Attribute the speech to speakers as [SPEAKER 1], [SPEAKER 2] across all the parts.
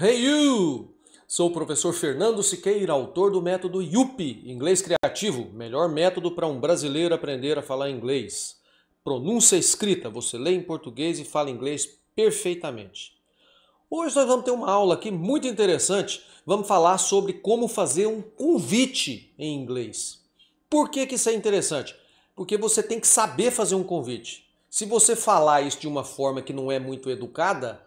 [SPEAKER 1] Hey you! Sou o professor Fernando Siqueira, autor do método YUP, Inglês Criativo, melhor método para um brasileiro aprender a falar inglês. Pronúncia escrita, você lê em português e fala inglês perfeitamente. Hoje nós vamos ter uma aula aqui muito interessante, vamos falar sobre como fazer um convite em inglês. Por que isso é interessante? Porque você tem que saber fazer um convite. Se você falar isso de uma forma que não é muito educada,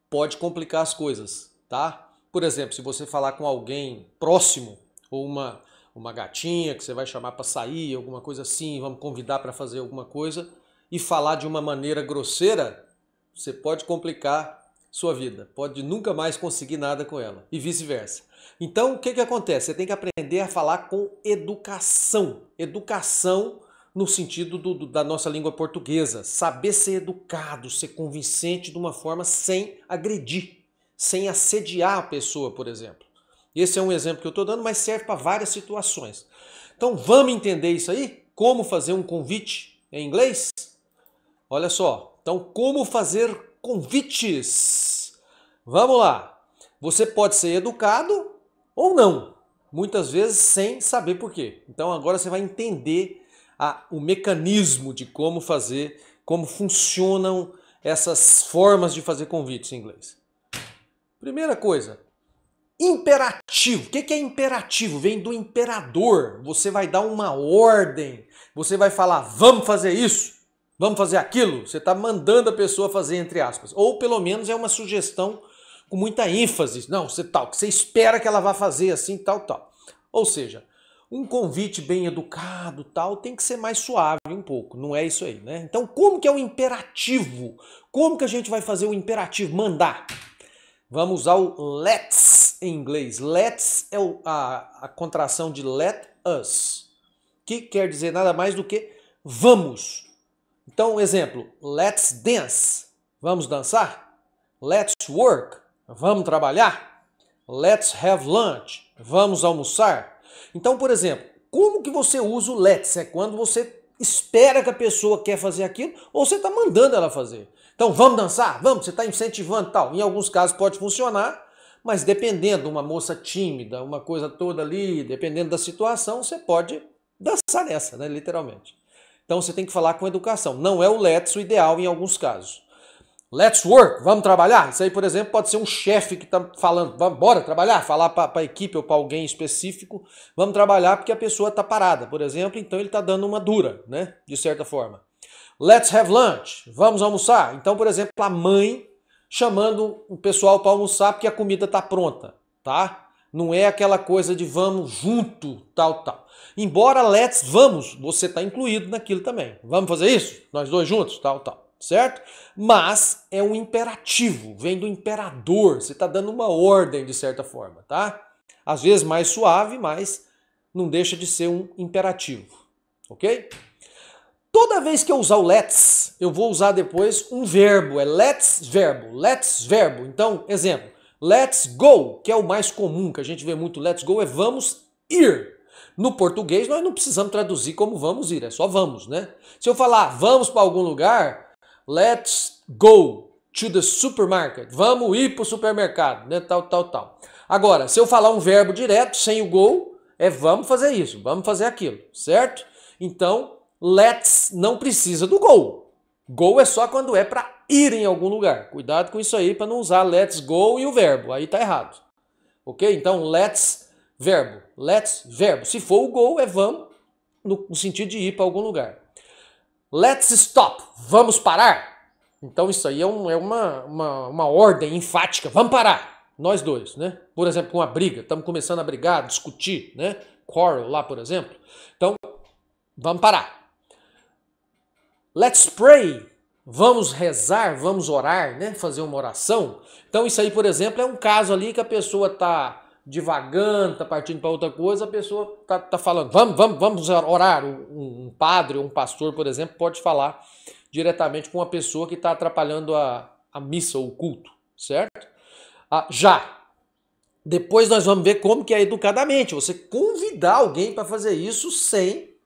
[SPEAKER 1] pode complicar as coisas, tá? Por exemplo, se você falar com alguém próximo, ou uma gatinha que você vai chamar para sair, alguma coisa assim, vamos convidar para fazer alguma coisa, e falar de uma maneira grosseira, você pode complicar sua vida, pode nunca mais conseguir nada com ela, e vice-versa. Então, o que acontece? Você tem que aprender a falar com educação. Educação no sentido da nossa língua portuguesa. Saber ser educado, ser convincente de uma forma sem agredir, sem assediar a pessoa, por exemplo. Esse é um exemplo que eu estou dando, mas serve para várias situações. Então vamos entender isso aí? Como fazer um convite em inglês? Olha só. Então, como fazer convites? Vamos lá. Você pode ser educado ou não. Muitas vezes sem saber por quê. Então agora você vai entender o mecanismo de como fazer, como funcionam essas formas de fazer convites em inglês. Primeira coisa, imperativo. O que é imperativo? Vem do imperador. Você vai dar uma ordem. Você vai falar, vamos fazer isso, vamos fazer aquilo. Você está mandando a pessoa fazer, entre aspas. Ou pelo menos é uma sugestão com muita ênfase. Não, você espera que ela vá fazer assim, tal. Ou seja, um convite bem educado, tal, tem que ser mais suave um pouco, não é isso aí, né? Então, como que é o imperativo? Como que a gente vai fazer o imperativo? Mandar. Vamos usar o let's em inglês. Let's é a contração de let us, que quer dizer nada mais do que vamos. Então, exemplo, let's dance. Vamos dançar? Let's work. Vamos trabalhar? Let's have lunch. Vamos almoçar? Então, por exemplo, como que você usa o let's? É quando você espera que a pessoa quer fazer aquilo ou você está mandando ela fazer. Então, vamos dançar? Vamos, você está incentivando tal. Em alguns casos pode funcionar, mas dependendo, uma moça tímida, uma coisa toda ali, dependendo da situação, você pode dançar nessa, né, literalmente. Então, você tem que falar com educação. Não é o let's o ideal em alguns casos. Let's work, vamos trabalhar? Isso aí, por exemplo, pode ser um chefe que está falando, vamos, bora trabalhar? Falar para a equipe ou para alguém específico, vamos trabalhar porque a pessoa está parada, por exemplo, então ele está dando uma dura, né? De certa forma. Let's have lunch, vamos almoçar? Então, por exemplo, a mãe chamando o pessoal para almoçar porque a comida está pronta, tá? Não é aquela coisa de vamos junto, tal. Embora let's, vamos, você está incluído naquilo também. Vamos fazer isso? Nós dois juntos, tal. Certo? Mas é um imperativo, vem do imperador, você está dando uma ordem de certa forma, tá? Às vezes mais suave, mas não deixa de ser um imperativo, ok? Toda vez que eu usar o let's, eu vou usar depois um verbo, é let's verbo. Então, exemplo, let's go, que é o mais comum, que a gente vê muito let's go, é vamos ir. No português nós não precisamos traduzir como vamos ir, é só vamos, né? Se eu falar vamos para algum lugar, let's go to the supermarket. Vamos ir para o supermercado, né? Tal. Agora, se eu falar um verbo direto, sem o go, é vamos fazer isso, vamos fazer aquilo, certo? Então, let's não precisa do go. Go é só quando é para ir em algum lugar. Cuidado com isso aí para não usar let's go e o verbo, aí tá errado. Ok? Então, let's verbo. Se for o go, é vamos no sentido de ir para algum lugar. Let's stop. Vamos parar. Então isso aí é uma ordem enfática. Vamos parar. Nós dois, né? Por exemplo, com a briga. Estamos começando a brigar, discutir, né? Quarrel lá, por exemplo. Então, vamos parar. Let's pray. Vamos rezar, vamos orar, né? Fazer uma oração. Então isso aí, por exemplo, é um caso ali que a pessoa está divagando, tá partindo para outra coisa, a pessoa tá falando, vamos orar. Um padre ou um pastor, por exemplo, pode falar diretamente com uma pessoa que está atrapalhando a missa ou o culto, certo? Já. Depois nós vamos ver como que é educadamente, você convidar alguém para fazer isso sem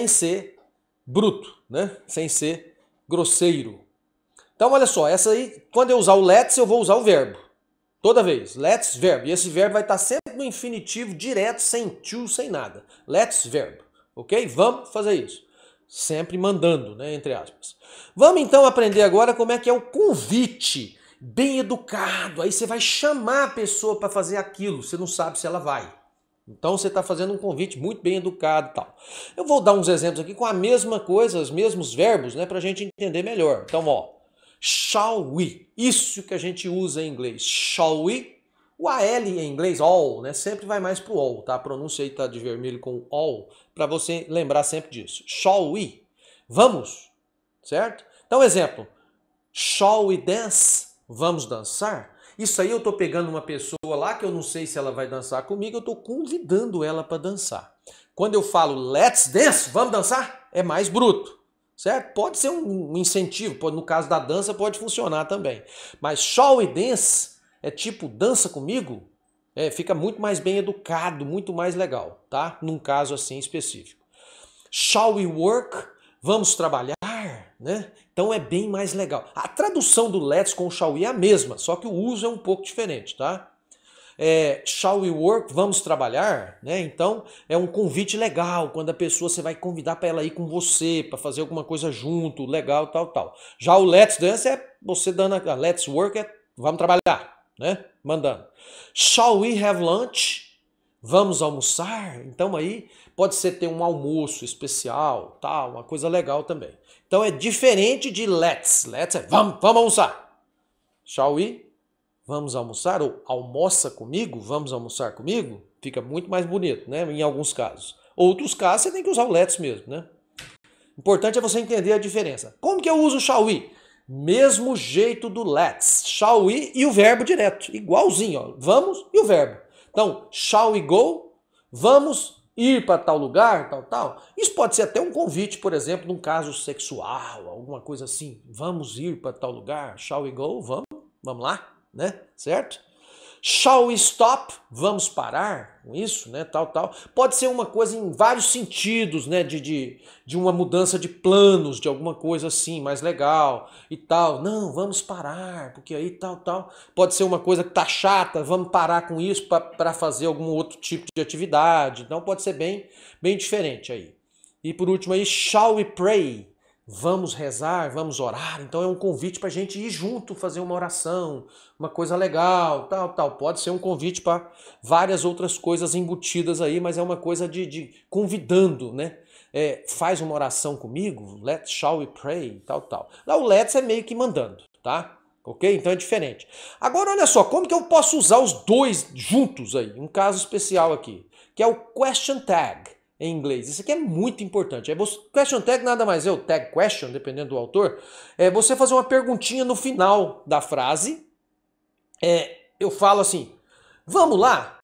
[SPEAKER 1] ser bruto, né? Sem ser grosseiro. Então olha só, essa aí, quando eu usar o let's, eu vou usar o verbo. Toda vez. Let's verbo. E esse verbo vai estar sempre no infinitivo direto, sem to, sem nada. Let's verbo. Ok? Vamos fazer isso. Sempre mandando, né? Entre aspas. Vamos então aprender agora como é que é o convite. Bem educado. Aí você vai chamar a pessoa para fazer aquilo. Você não sabe se ela vai. Então você está fazendo um convite muito bem educado e tal. Eu vou dar uns exemplos aqui com a mesma coisa, os mesmos verbos, né? Para a gente entender melhor. Então, ó. Shall we? Isso que a gente usa em inglês. Shall we? O AL em inglês, all, né? Sempre vai mais pro all, tá? A pronúncia aí tá de vermelho com all, para você lembrar sempre disso. Shall we? Vamos, certo? Então, exemplo. Shall we dance? Vamos dançar? Isso aí eu tô pegando uma pessoa lá que eu não sei se ela vai dançar comigo, eu tô convidando ela para dançar. Quando eu falo let's dance, vamos dançar? É mais bruto. Certo? Pode ser um incentivo, no caso da dança pode funcionar também. Mas shall we dance é tipo dança comigo, fica muito mais bem educado, muito mais legal, tá? Num caso assim específico. Shall we work? Vamos trabalhar, né? Então é bem mais legal. A tradução do let's com o shall we é a mesma, só que o uso é um pouco diferente, tá? Shall we work? Vamos trabalhar, né? Então é um convite legal, quando a pessoa você vai convidar para ela ir com você, para fazer alguma coisa junto, legal, tal, tal. Já o let's dance é você dando a let's work é vamos trabalhar, né? Mandando. Shall we have lunch? Vamos almoçar? Então aí pode ser ter um almoço especial, tal, uma coisa legal também. Então é diferente de let's. Let's é vamos almoçar. Shall we? Vamos almoçar? Ou almoça comigo? Vamos almoçar comigo? Fica muito mais bonito, né? Em alguns casos. Outros casos você tem que usar o let's mesmo, né? Importante é você entender a diferença. Como que eu uso o shall we? Mesmo jeito do let's. Shall we e o verbo direto. Igualzinho, ó. Vamos e o verbo. Então, shall we go? Vamos ir para tal lugar, tal, tal. Isso pode ser até um convite, por exemplo, num caso sexual, alguma coisa assim. Vamos ir para tal lugar? Shall we go? Vamos lá? Né? Certo? Shall we stop? Vamos parar com isso, né? Tal, tal. Pode ser uma coisa em vários sentidos, né? De uma mudança de planos, de alguma coisa assim, mais legal e tal. Não, vamos parar, porque aí tal, tal. Pode ser uma coisa que tá chata, vamos parar com isso para fazer algum outro tipo de atividade. Então pode ser bem diferente aí. E por último aí, shall we pray? Vamos rezar, vamos orar. Então é um convite para a gente ir junto fazer uma oração, uma coisa legal, tal, tal. Pode ser um convite para várias outras coisas embutidas aí, mas é uma coisa de convidando, né? Faz uma oração comigo, shall we pray, tal, tal. Lá o let's é meio que mandando, tá? Ok? Então é diferente. Agora olha só, como que eu posso usar os dois juntos aí? Um caso especial aqui, que é o question tag. Em inglês. Isso aqui é muito importante. Question tag nada mais é o tag question, dependendo do autor. É você fazer uma perguntinha no final da frase. Eu falo assim, vamos lá?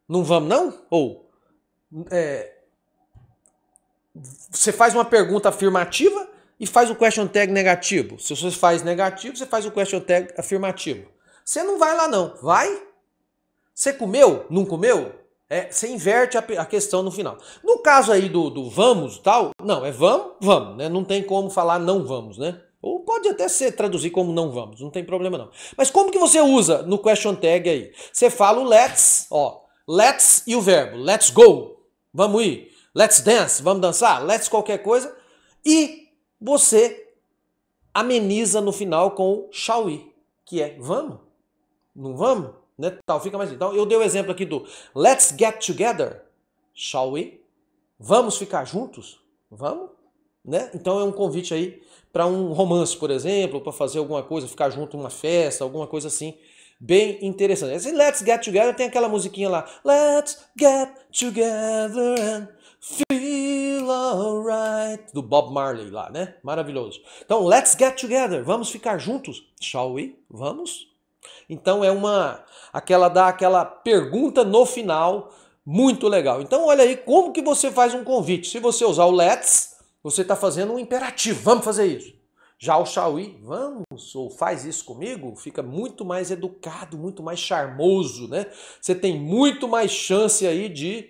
[SPEAKER 1] Não vamos não? Ou você faz uma pergunta afirmativa e faz o question tag negativo. Se você faz negativo, você faz o question tag afirmativo. Você não vai lá não. Vai? Você comeu? Não comeu? Você inverte a questão no final. No caso aí do vamos e tal, não, é vamos, né? Não tem como falar não vamos, né? Ou pode até ser traduzir como não vamos, não tem problema não. Mas como que você usa no question tag aí? Você fala o let's, ó, let's e o verbo, let's go, vamos ir, let's dance, vamos dançar, let's qualquer coisa, e você ameniza no final com o shall we, que é vamos, não vamos? Né, tal, fica mais. Então eu dei o exemplo aqui do let's get together, shall we? Vamos ficar juntos? Vamos? Né? Então é um convite aí para um romance, por exemplo, para fazer alguma coisa, ficar junto numa festa, alguma coisa assim, bem interessante. Esse let's get together tem aquela musiquinha lá, let's get together and feel alright, do Bob Marley lá, né? Maravilhoso. Então let's get together, vamos ficar juntos, shall we? Vamos? Então é aquela pergunta no final, muito legal. Então olha aí como que você faz um convite. Se você usar o let's, você está fazendo um imperativo, vamos fazer isso. Já o shall we, vamos, ou faz isso comigo, fica muito mais educado, muito mais charmoso, né? Você tem muito mais chance aí de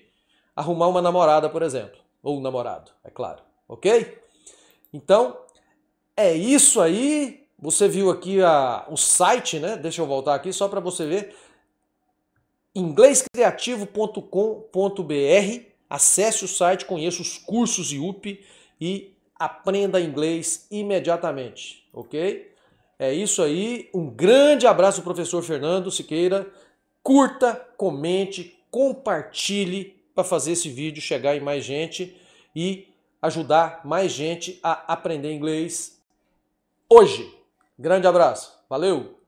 [SPEAKER 1] arrumar uma namorada, por exemplo. Ou um namorado, é claro, ok? Então, é isso aí. Você viu aqui o site, né? Deixa eu voltar aqui só para você ver. inglescreativo.com.br. Acesse o site, conheça os cursos IUP e aprenda inglês imediatamente, ok? É isso aí. Um grande abraço, professor Fernando Siqueira. Curta, comente, compartilhe para fazer esse vídeo chegar em mais gente e ajudar mais gente a aprender inglês hoje. Grande abraço. Valeu!